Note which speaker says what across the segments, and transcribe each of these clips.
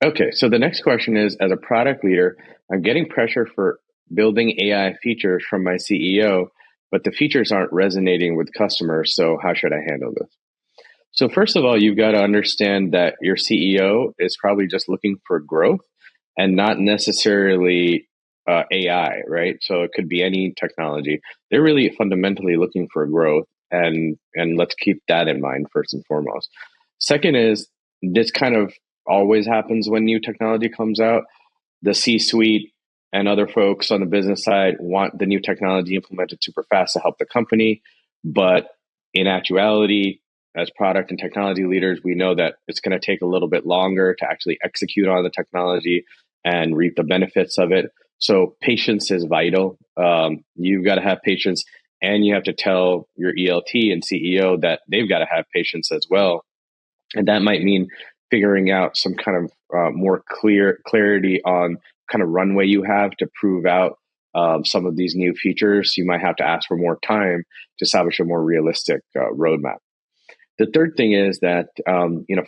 Speaker 1: Okay, so the next question is, as a product leader, I'm getting pressure for building AI features from my CEO, but the features aren't resonating with customers. So how should I handle this? So first of all, you've got to understand that your CEO is probably just looking for growth and not necessarily AI, right? So it could be any technology. They're really fundamentally looking for growth, and let's keep that in mind first and foremost. Second is, this kind of always happens when new technology comes out. The C-suite and other folks on the business side want the new technology implemented super fast to help the company, but in actuality, as product and technology leaders, we know that it's going to take a little bit longer to actually execute on the technology and reap the benefits of it. So patience is vital. You've got to have patience, and you have to tell your ELT and CEO that they've got to have patience as well. And that might mean figuring out some kind of more clarity on kind of runway you have to prove out some of these new features. You might have to ask for more time to establish a more realistic roadmap. The third thing is that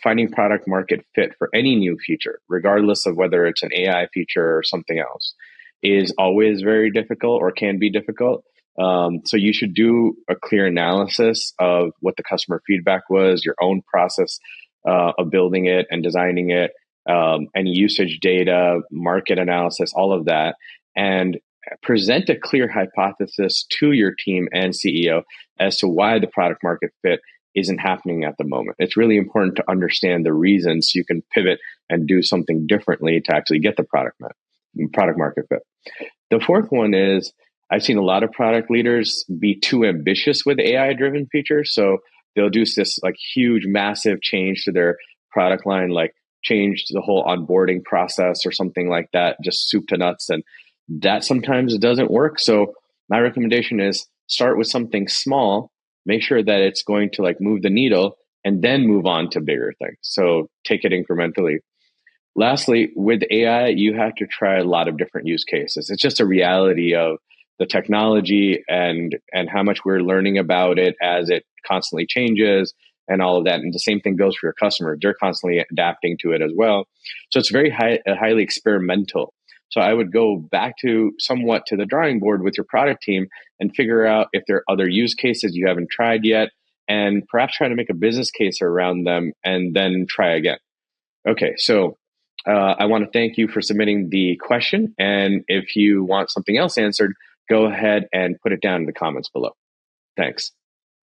Speaker 1: finding product market fit for any new feature, regardless of whether it's an AI feature or something else, is always very difficult or can be difficult. So you should do a clear analysis of what the customer feedback was, your own process of building it and designing it, any usage data, market analysis, all of that, and present a clear hypothesis to your team and CEO as to why the product market fit isn't happening at the moment. It's really important to understand the reasons so you can pivot and do something differently to actually get the product market fit. The fourth one is, I've seen a lot of product leaders be too ambitious with AI driven features. So they'll do this like huge, massive change to their product line, like change the whole onboarding process or something like that, just soup to nuts. And that sometimes doesn't work. So my recommendation is start with something small, make sure that it's going to like move the needle, and then move on to bigger things. So take it incrementally. Lastly, with AI, you have to try a lot of different use cases. It's just a reality of the technology and how much we're learning about it as it constantly changes and all of that. And the same thing goes for your customers. They're constantly adapting to it as well. So it's very highly experimental. So I would go back to somewhat to the drawing board with your product team and figure out if there are other use cases you haven't tried yet, and perhaps try to make a business case around them and then try again. Okay, so I want to thank you for submitting the question. And if you want something else answered, go ahead and put it down in the comments below. Thanks.